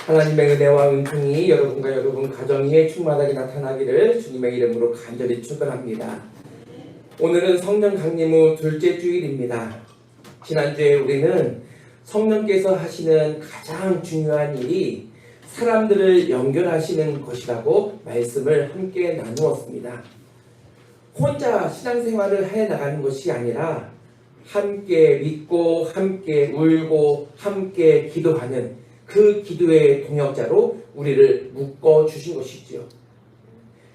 하나님의 은혜와 은총이 여러분과 여러분 가정에 충만하게 나타나기를 주님의 이름으로 간절히 축원합니다. 오늘은 성령 강림 후 둘째 주일입니다. 지난주에 우리는 성령께서 하시는 가장 중요한 일이 사람들을 연결하시는 것이라고 말씀을 함께 나누었습니다. 혼자 신앙생활을 해나가는 것이 아니라 함께 믿고 함께 울고 함께 기도하는 그 기도의 동역자로 우리를 묶어주신 것이지요.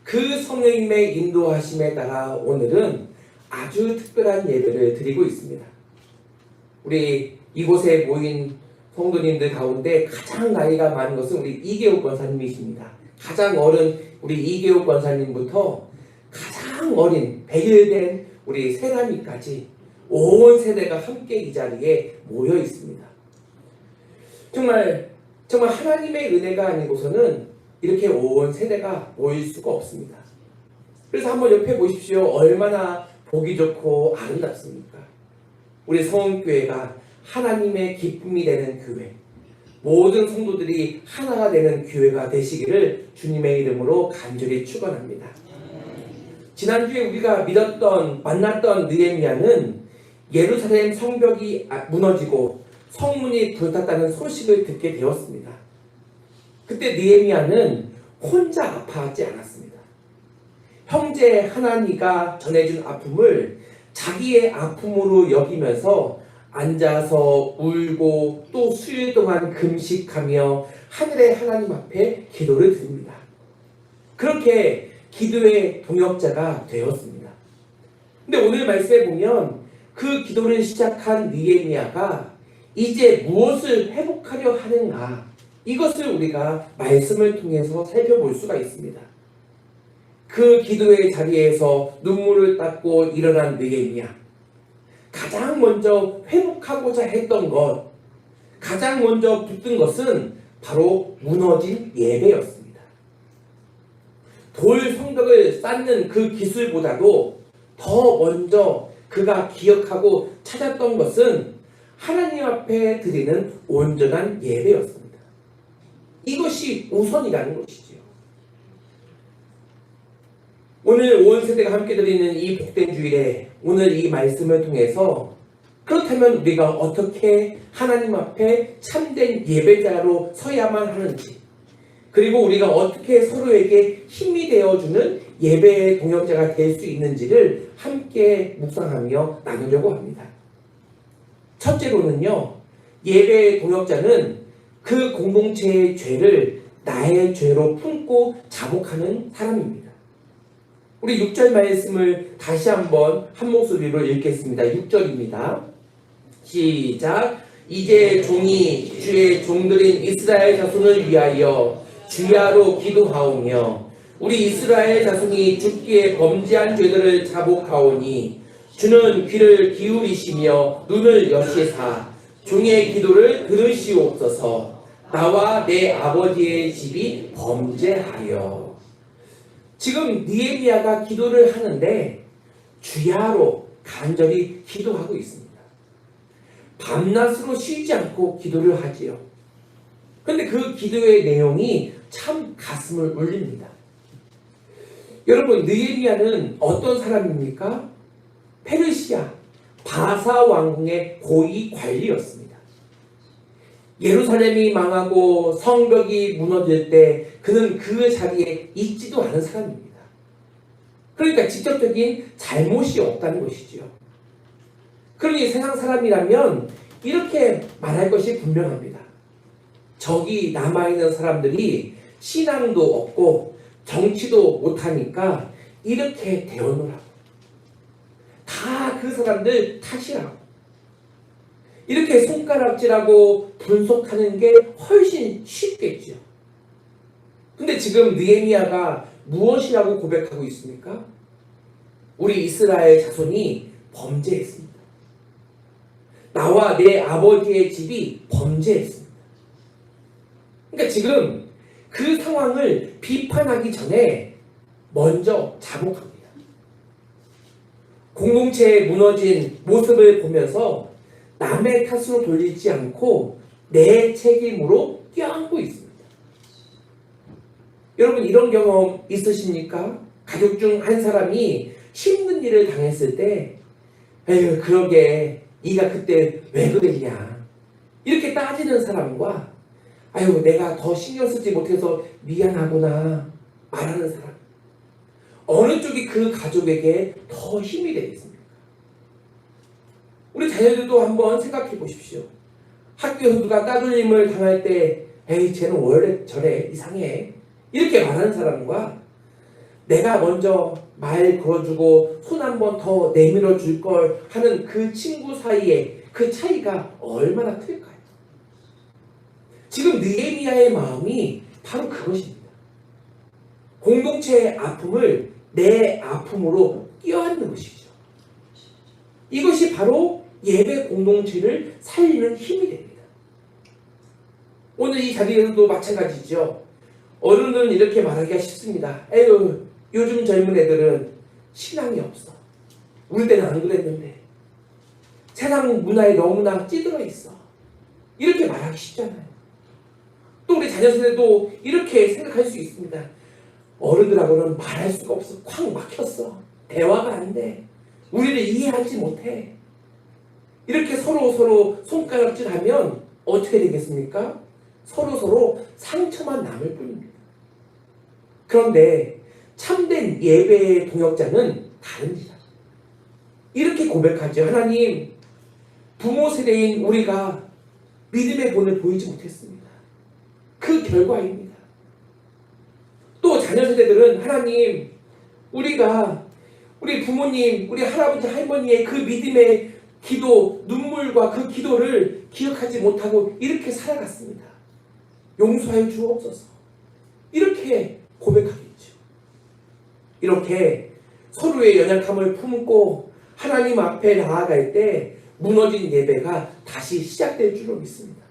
그 성령님의 인도하심에 따라 오늘은 아주 특별한 예배를 드리고 있습니다. 우리 이곳에 모인 성도님들 가운데 가장 나이가 많은 것은 우리 이계욱 권사님이십니다. 가장 어른 우리 이계욱 권사님부터 가장 어린 100일 된 우리 세라미까지 온 세대가 함께 이 자리에 모여 있습니다. 정말 하나님의 은혜가 아니고서는 이렇게 온 세대가 모일 수가 없습니다. 그래서 한번 옆에 보십시오. 얼마나 보기 좋고 아름답습니까? 우리 성원교회가 하나님의 기쁨이 되는 교회, 모든 성도들이 하나가 되는 교회가 되시기를 주님의 이름으로 간절히 축원합니다. 지난주에 우리가 만났던 느헤미야는 예루살렘 성벽이 무너지고 성문이 불탔다는 소식을 듣게 되었습니다. 그때 느헤미야는 혼자 아파하지 않았습니다. 형제 하나니가 전해준 아픔을 자기의 아픔으로 여기면서 앉아서 울고 또 수일 동안 금식하며 하늘의 하나님 앞에 기도를 드립니다. 그렇게 기도의 동역자가 되었습니다. 근데 오늘 말씀에 보면 그 기도를 시작한 느헤미야가 이제 무엇을 회복하려 하는가, 이것을 우리가 말씀을 통해서 살펴볼 수가 있습니다. 그 기도의 자리에서 눈물을 닦고 일어난 느헤미야, 가장 먼저 회복하고자 했던 것, 가장 먼저 붙든 것은 바로 무너진 예배였습니다. 돌 성벽을 쌓는 그 기술보다도 더 먼저 그가 기억하고 찾았던 것은 하나님 앞에 드리는 온전한 예배였습니다. 이것이 우선이라는 것이지요. 오늘 온 세대가 함께 드리는 이 복된 주일에 오늘 이 말씀을 통해서 그렇다면 우리가 어떻게 하나님 앞에 참된 예배자로 서야만 하는지, 그리고 우리가 어떻게 서로에게 힘이 되어주는 예배의 동역자가 될 수 있는지를 함께 묵상하며 나누려고 합니다. 첫째로는요, 예배의 동역자는 그 공동체의 죄를 나의 죄로 품고 자복하는 사람입니다. 우리 6절 말씀을 다시 한번 한 목소리로 읽겠습니다. 6절입니다. 시작. 이제 종이 주의 종들인 이스라엘 자손을 위하여 주야로 기도하오며 우리 이스라엘 자손이 주께 범죄한 죄들을 자복하오니 주는 귀를 기울이시며 눈을 여시사 종의 기도를 들으시옵소서. 나와 내 아버지의 집이 범죄하여. 지금 느헤미야가 기도를 하는데 주야로 간절히 기도하고 있습니다. 밤낮으로 쉬지 않고 기도를 하지요. 그런데 그 기도의 내용이 참 가슴을 울립니다. 여러분, 느헤미야는 어떤 사람입니까? 페르시아 바사 왕궁의 고위 관리였습니다. 예루살렘이 망하고 성벽이 무너질 때 그는 그 자리에 있지도 않은 사람입니다. 그러니까 직접적인 잘못이 없다는 것이지요. 그러니 세상 사람이라면 이렇게 말할 것이 분명합니다. 저기 남아있는 사람들이 신앙도 없고 정치도 못하니까 이렇게 되어노라고. 다 그 사람들 탓이라고. 이렇게 손가락질하고 분석하는 게 훨씬 쉽겠죠. 근데 지금 느헤미야가 무엇이라고 고백하고 있습니까? 우리 이스라엘 자손이 범죄했습니다. 나와 내 아버지의 집이 범죄했습니다. 그러니까 지금 그 상황을 비판하기 전에 먼저 자복합니다. 공동체의 무너진 모습을 보면서 남의 탓으로 돌리지 않고 내 책임으로 껴안고 있습니다. 여러분 이런 경험 있으십니까? 가족 중 한 사람이 힘든 일을 당했을 때 에휴 그러게 네가 그때 왜 그랬냐 이렇게 따지는 사람과 아유 내가 더 신경 쓰지 못해서 미안하구나 말하는 사람, 어느 쪽이 그 가족에게 더 힘이 되겠습니까? 우리 자녀들도 한번 생각해 보십시오. 학교에서 누가 따돌림을 당할 때 에이 쟤는 원래 저래 이상해 이렇게 말하는 사람과 내가 먼저 말 걸어주고 손 한 번 더 내밀어 줄 걸 하는 그 친구 사이에 그 차이가 얼마나 클까요? 지금 느헤미야의 마음이 바로 그것입니다. 공동체의 아픔을 내 아픔으로 껴안는 것이죠. 이것이 바로 예배 공동체를 살리는 힘이 됩니다. 오늘 이 자리에서도 마찬가지죠. 어른은 이렇게 말하기가 쉽습니다. 에휴 요즘 젊은 애들은 신앙이 없어. 우리 때는 안 그랬는데. 세상 문화에 너무나 찌들어 있어. 이렇게 말하기 쉽잖아요. 또 우리 자녀 세대도 이렇게 생각할 수 있습니다. 어른들하고는 말할 수가 없어. 콱 막혔어. 대화가 안 돼. 우리를 이해하지 못해. 이렇게 서로 손가락질하면 어떻게 되겠습니까? 서로 상처만 남을 뿐입니다. 그런데 참된 예배의 동역자는 다릅니다. 이렇게 고백하죠. 하나님, 부모 세대인 우리가 믿음의 본을 보이지 못했습니다. 그 결과입니다. 또 자녀 세대들은 하나님, 우리 부모님, 우리 할아버지 할머니의 그 믿음의 기도, 눈물과 그 기도를 기억하지 못하고 이렇게 살아갔습니다. 용서하여 주옵소서. 이렇게 고백하겠죠. 이렇게 서로의 연약함을 품고 하나님 앞에 나아갈 때 무너진 예배가 다시 시작될 줄로 믿습니다.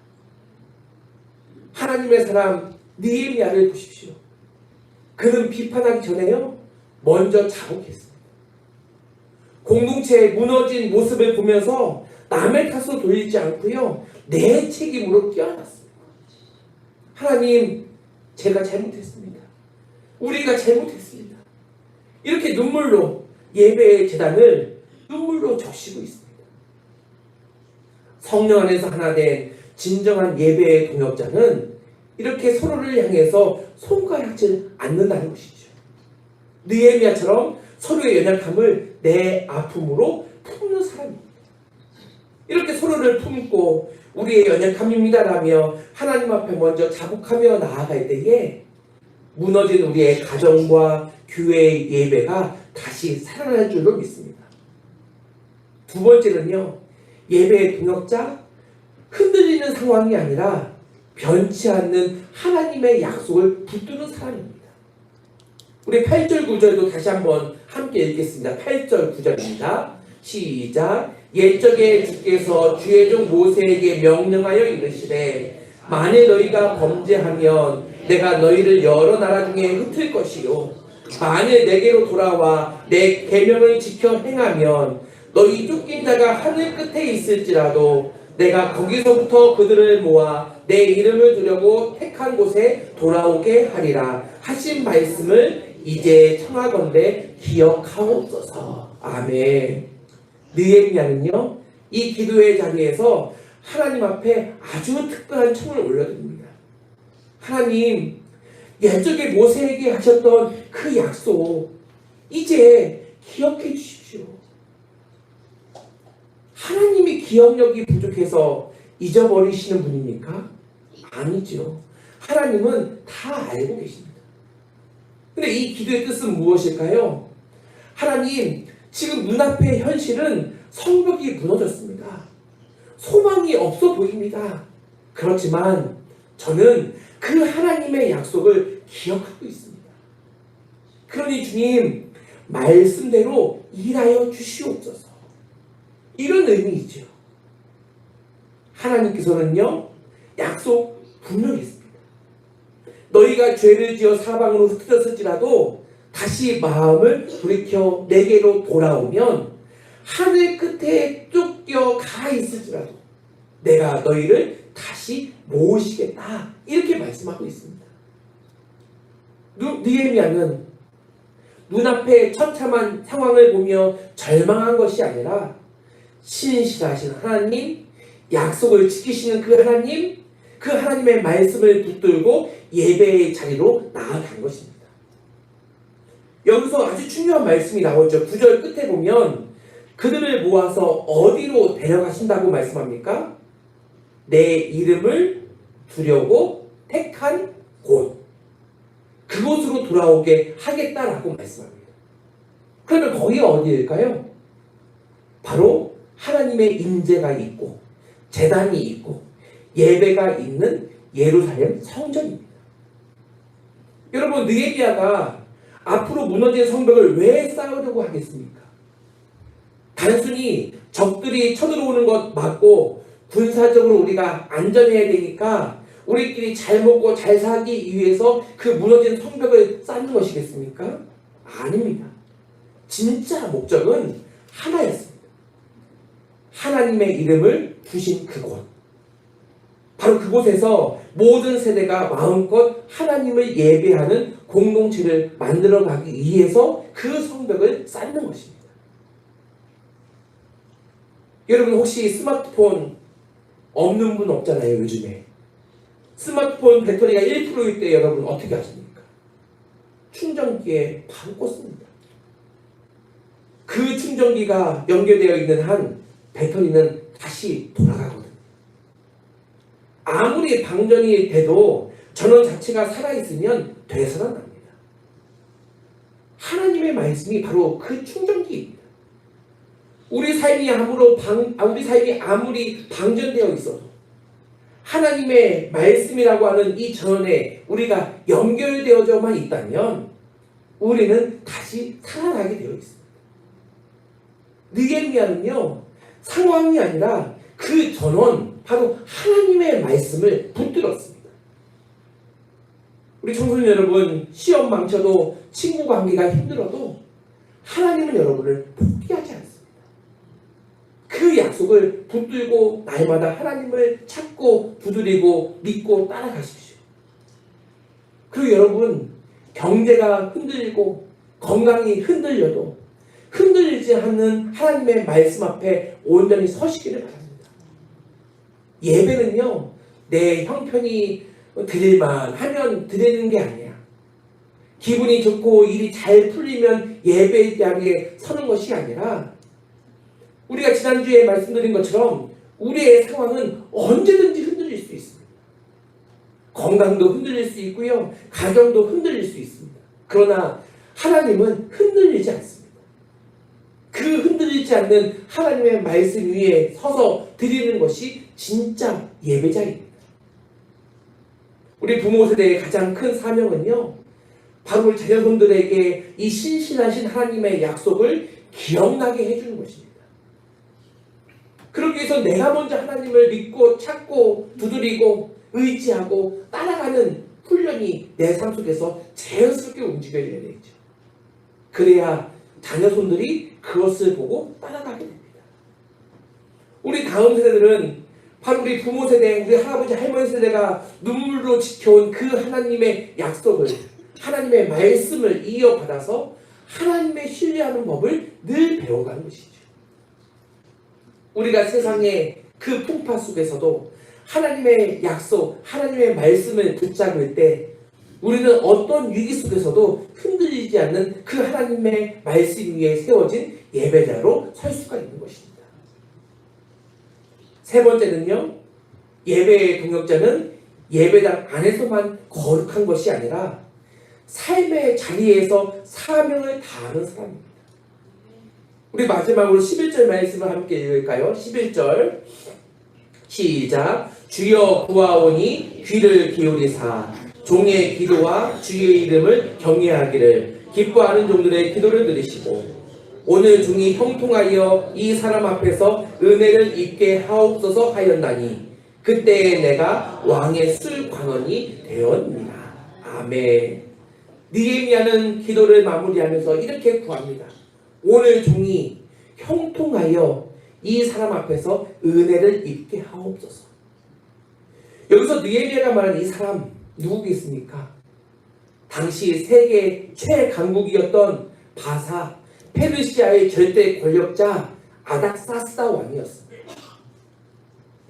하나님의 사람 느헤미야를 보십시오. 그는 비판하기 전에요 먼저 자복했습니다. 공동체의 무너진 모습을 보면서 남의 탓으로 돌리지 않고요 내 책임으로 껴안았습니다. 하나님, 제가 잘못했습니다. 우리가 잘못했습니다. 이렇게 눈물로 예배의 제단을 눈물로 적시고 있습니다. 성령 안에서 하나 된 진정한 예배의 동역자는 이렇게 서로를 향해서 손가락질 않는다는 것이죠. 느헤미야처럼 서로의 연약함을 내 아픔으로 품는 사람입니다. 이렇게 서로를 품고 우리의 연약함입니다라며 하나님 앞에 먼저 자복하며 나아갈 때에 무너진 우리의 가정과 교회의 예배가 다시 살아날 줄로 믿습니다. 두 번째는요, 예배의 동역자, 흔들리는 상황이 아니라 변치 않는 하나님의 약속을 붙드는 사람입니다. 우리 8절 9절도 다시 한번 함께 읽겠습니다. 8절 9절입니다. 시작. 옛적에 주께서 주의 종 모세에게 명령하여 이르시되 만일 너희가 범죄하면 내가 너희를 여러 나라 중에 흩을 것이요 만일 내게로 돌아와 내 계명을 지켜 행하면 너희 쫓긴 자가 하늘 끝에 있을지라도 내가 거기서부터 그들을 모아 내 이름을 두려고 택한 곳에 돌아오게 하리라 하신 말씀을 이제 청하건대 기억하옵소서. 아멘. 느헤미야는요 이 기도의 자리에서 하나님 앞에 아주 특별한 청을 올려드립니다. 하나님, 옛적에 모세에게 하셨던 그 약속 이제 기억해 주십시오. 하나님이 기억력이 부족해서 잊어버리시는 분입니까? 아니죠. 하나님은 다 알고 계십니다. 근데 이 기도의 뜻은 무엇일까요? 하나님, 지금 눈앞의 현실은 성벽이 무너졌습니다. 소망이 없어 보입니다. 그렇지만 저는 그 하나님의 약속을 기억하고 있습니다. 그러니 주님, 말씀대로 일하여 주시옵소서. 이런 의미이죠. 하나님께서는요, 약속 분명히 했습니다. 너희가 죄를 지어 사방으로 흩어졌을지라도 다시 마음을 돌이켜 내게로 돌아오면 하늘 끝에 쫓겨가 있을지라도 내가 너희를 다시 모으시겠다. 이렇게 말씀하고 있습니다. 느헤미야는 눈앞에 처참한 상황을 보며 절망한 것이 아니라 신실하신 하나님, 약속을 지키시는 그 하나님, 그 하나님의 말씀을 붙들고 예배의 자리로 나아간 것입니다. 여기서 아주 중요한 말씀이 나오죠. 9절 끝에 보면 그들을 모아서 어디로 데려가신다고 말씀합니까? 내 이름을 두려고 택한 곳, 그곳으로 돌아오게 하겠다라고 말씀합니다. 그러면 거기가 어디일까요? 바로 하나님의 임재가 있고 제단이 있고 예배가 있는 예루살렘 성전입니다. 여러분, 느헤미야가 앞으로 무너진 성벽을 왜 쌓으려고 하겠습니까? 단순히 적들이 쳐들어오는 것 맞고 군사적으로 우리가 안전해야 되니까 우리끼리 잘 먹고 잘 살기 위해서 그 무너진 성벽을 쌓는 것이겠습니까? 아닙니다. 진짜 목적은 하나였습니다. 하나님의 이름을 두신 그곳, 바로 그곳에서 모든 세대가 마음껏 하나님을 예배하는 공동체를 만들어가기 위해서 그 성벽을 쌓는 것입니다. 여러분, 혹시 스마트폰 없는 분 없잖아요. 요즘에 스마트폰 배터리가 1%일 때 여러분 어떻게 하십니까? 충전기에 바로 꽂습니다. 그 충전기가 연결되어 있는 한 배터리는 다시 돌아가거든요. 아무리 방전이 돼도 전원 자체가 살아있으면 되살아납니다. 하나님의 말씀이 바로 그 충전기입니다. 우리 삶이 아무리 방전되어 있어도 하나님의 말씀이라고 하는 이 전원에 우리가 연결되어져만 있다면 우리는 다시 살아나게 되어 있습니다. 느헤미야는요, 상황이 아니라 그 전원, 바로 하나님의 말씀을 붙들었습니다. 우리 청소년 여러분, 시험 망쳐도 친구 관계가 힘들어도 하나님은 여러분을 포기하지 않습니다. 그 약속을 붙들고 날마다 하나님을 찾고 두드리고 믿고 따라가십시오. 그리고 여러분, 경제가 흔들리고 건강이 흔들려도 흔들리지 않는 하나님의 말씀 앞에 온전히 서시기를 바랍니다. 예배는요, 내 형편이 드릴만 하면 드리는 게 아니야. 기분이 좋고 일이 잘 풀리면 예배 자리에 서는 것이 아니라 우리가 지난주에 말씀드린 것처럼 우리의 상황은 언제든지 흔들릴 수 있습니다. 건강도 흔들릴 수 있고요, 가정도 흔들릴 수 있습니다. 그러나 하나님은 흔들리지 않습니다. 그 흔들리지 않는 하나님의 말씀 위에 서서 드리는 것이 진짜 예배자입니다. 우리 부모 세대의 가장 큰 사명은요, 바로 우리 자녀손들에게 이 신실하신 하나님의 약속을 기억나게 해주는 것입니다. 그러기 위해서 내가 먼저 하나님을 믿고 찾고 두드리고 의지하고 따라가는 훈련이 내 삶 속에서 자연스럽게 움직여야 되겠죠. 그래야 자녀손들이 그것을 보고 따라가게 됩니다. 우리 다음 세대들은 바로 우리 부모 세대, 우리 할아버지 할머니 세대가 눈물로 지켜온 그 하나님의 약속을, 하나님의 말씀을 이어받아서 하나님의 신뢰하는 법을 늘 배워가는 것이죠. 우리가 세상의 그 풍파 속에서도 하나님의 약속, 하나님의 말씀을 붙잡을 때 우리는 어떤 위기 속에서도 흔들리지 않는 그 하나님의 말씀 위에 세워진 예배자로 설 수가 있는 것입니다. 세 번째는요, 예배의 동역자는 예배당 안에서만 거룩한 것이 아니라 삶의 자리에서 사명을 다하는 사람입니다. 우리 마지막으로 11절 말씀을 함께 읽을까요? 11절 시작. 주여 구하오니 귀를 기울이사 종의 기도와 주의 이름을 경외하기를 기뻐하는 종들의 기도를 들으시고 오늘 종이 형통하여 이 사람 앞에서 은혜를 입게 하옵소서 하였나니 그때에 내가 왕의 술관원이 되었느니라. 아멘. 느헤미야는 기도를 마무리하면서 이렇게 구합니다. 오늘 종이 형통하여 이 사람 앞에서 은혜를 입게 하옵소서. 여기서 느헤미야가 말한 이 사람 누구겠습니까? 당시 세계 최강국이었던 바사, 페르시아의 절대 권력자 아닥사스다 왕이었습니다.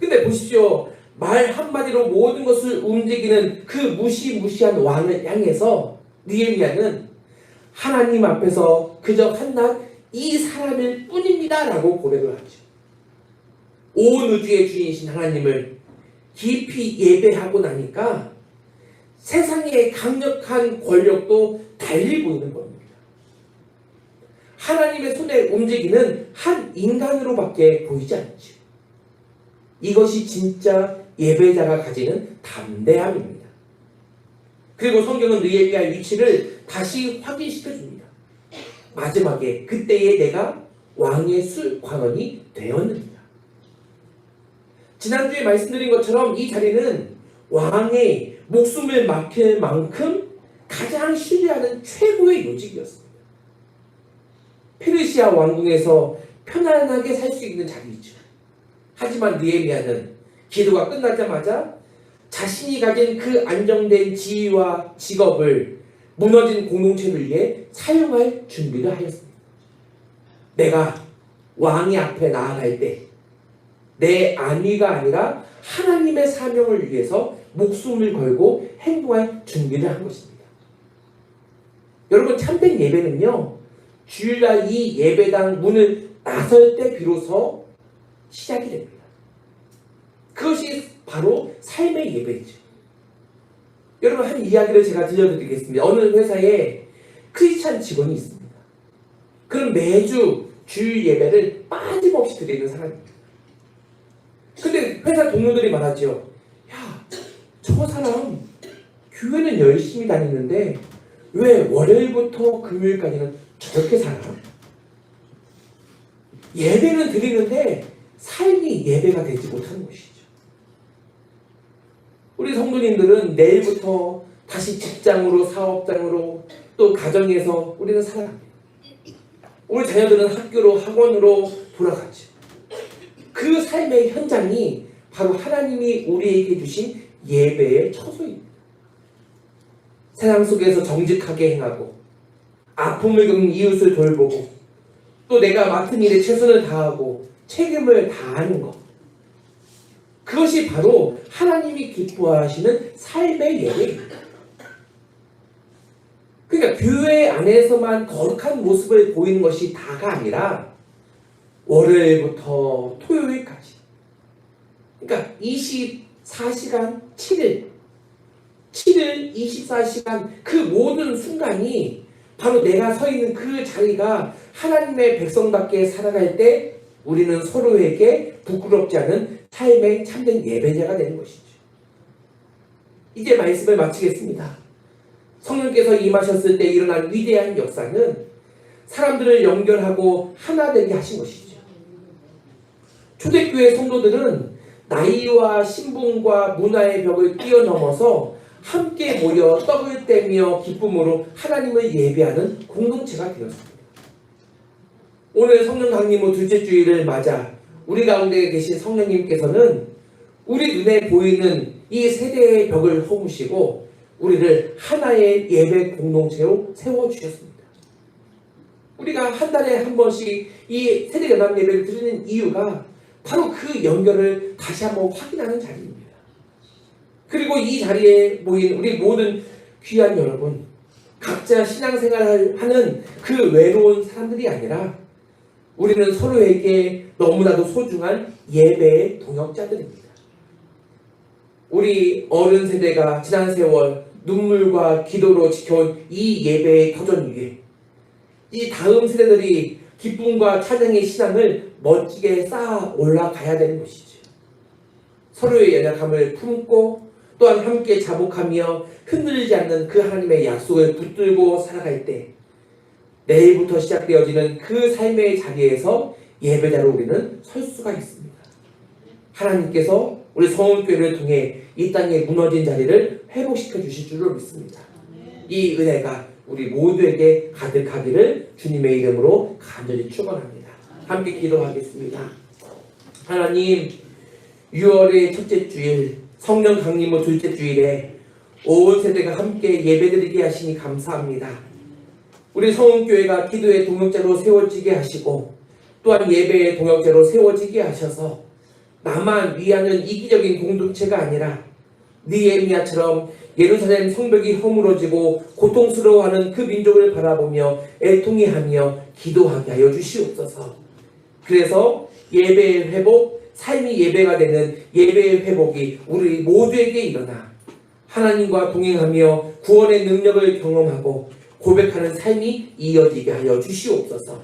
근데 보십시오. 말 한마디로 모든 것을 움직이는 그 무시무시한 왕을 향해서 느헤미야는 하나님 앞에서 그저 한낱 이 사람일 뿐입니다 라고 고백을 하죠. 온 우주의 주인이신 하나님을 깊이 예배하고 나니까 세상의 강력한 권력도 달리 보이는 겁니다. 하나님의 손에 움직이는 한 인간으로밖에 보이지 않죠. 이것이 진짜 예배자가 가지는 담대함입니다. 그리고 성경은 느헤미야의 위치를 다시 확인시켜 줍니다. 마지막에 그때에 내가 왕의 술관원이 되었느니라. 지난주에 말씀드린 것처럼 이 자리는 왕의 목숨을 맡길 만큼 가장 신뢰하는 최고의 요직이었습니다. 페르시아 왕궁에서 편안하게 살 수 있는 자리이죠. 하지만 느헤미야는 기도가 끝나자마자 자신이 가진 그 안정된 지위와 직업을 무너진 공동체를 위해 사용할 준비를 하였습니다. 내가 왕의 앞에 나아갈 때 내 안위가 아니라 하나님의 사명을 위해서 목숨을 걸고 행동할 준비를 한 것입니다. 여러분, 참된 예배는요, 주일날 이 예배당 문을 나설 때 비로소 시작이 됩니다. 그것이 바로 삶의 예배이죠. 여러분, 한 이야기를 제가 들려드리겠습니다. 어느 회사에 크리스찬 직원이 있습니다. 그럼 매주 주일 예배를 빠짐없이 드리는 사람입니다. 근데 회사 동료들이 말하죠. 야, 저 사람 교회는 열심히 다니는데 왜 월요일부터 금요일까지는 저렇게 살아? 예배는 드리는데 삶이 예배가 되지 못하는 것이죠. 우리 성도님들은 내일부터 다시 직장으로, 사업장으로, 또 가정에서 우리는 살아갑니다. 우리 자녀들은 학교로, 학원으로 돌아가죠. 그 삶의 현장이 바로 하나님이 우리에게 주신 예배의 처소입니다. 세상 속에서 정직하게 행하고 아픔을 겪는 이웃을 돌보고 또 내가 맡은 일에 최선을 다하고 책임을 다하는 것, 그것이 바로 하나님이 기뻐하시는 삶의 예배입니다. 그러니까 교회 안에서만 거룩한 모습을 보이는 것이 다가 아니라 월요일부터 토요일까지, 그러니까 24시간 7일 24시간 그 모든 순간이 바로 내가 서 있는 그 자리가 하나님의 백성답게 살아갈 때 우리는 서로에게 부끄럽지 않은 삶의 참된 예배자가 되는 것이죠. 이제 말씀을 마치겠습니다. 성령께서 임하셨을 때 일어난 위대한 역사는 사람들을 연결하고 하나 되게 하신 것이죠. 초대교회 성도들은 나이와 신분과 문화의 벽을 뛰어넘어서 함께 모여 떡을 떼며 기쁨으로 하나님을 예배하는 공동체가 되었습니다. 오늘 성령 강림후 둘째 주일을 맞아 우리 가운데 계신 성령님께서는 우리 눈에 보이는 이 세대의 벽을 허무시고 우리를 하나의 예배 공동체로 세워주셨습니다. 우리가 한 달에 한 번씩 이 세대 연합 예배를 드리는 이유가 바로 그 연결을 다시 한번 확인하는 자리입니다. 그리고 이 자리에 모인 우리 모든 귀한 여러분, 각자 신앙생활을 하는 그 외로운 사람들이 아니라 우리는 서로에게 너무나도 소중한 예배의 동역자들입니다. 우리 어른 세대가 지난 세월 눈물과 기도로 지켜온 이 예배의 터전 위에 이 다음 세대들이 기쁨과 찬양의 신앙을 멋지게 쌓아 올라가야 되는 것이죠. 서로의 연약함을 품고 또한 함께 자복하며 흔들리지 않는 그 하나님의 약속을 붙들고 살아갈 때 내일부터 시작되어지는 그 삶의 자리에서 예배자로 우리는 설 수가 있습니다. 하나님께서 우리 성원교회를 통해 이 땅에 무너진 자리를 회복시켜 주실 줄로 믿습니다. 이 은혜가 우리 모두에게 가득하기를 주님의 이름으로 간절히 축원합니다. 함께 기도하겠습니다. 하나님, 6월의 첫째 주일, 성령 강림 후 둘째 주일에 온 세대가 함께 예배드리게 하시니 감사합니다. 우리 성은교회가 기도의 동역자로 세워지게 하시고 또한 예배의 동역자로 세워지게 하셔서 나만 위하는 이기적인 공동체가 아니라 느헤미야처럼 예루살렘 성벽이 허물어지고 고통스러워하는 그 민족을 바라보며 애통해하며 기도하게 하여 주시옵소서. 그래서 예배의 회복, 삶이 예배가 되는 예배의 회복이 우리 모두에게 일어나 하나님과 동행하며 구원의 능력을 경험하고 고백하는 삶이 이어지게 하여 주시옵소서.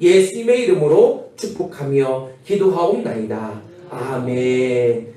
예수님의 이름으로 축복하며 기도하옵나이다. 아멘.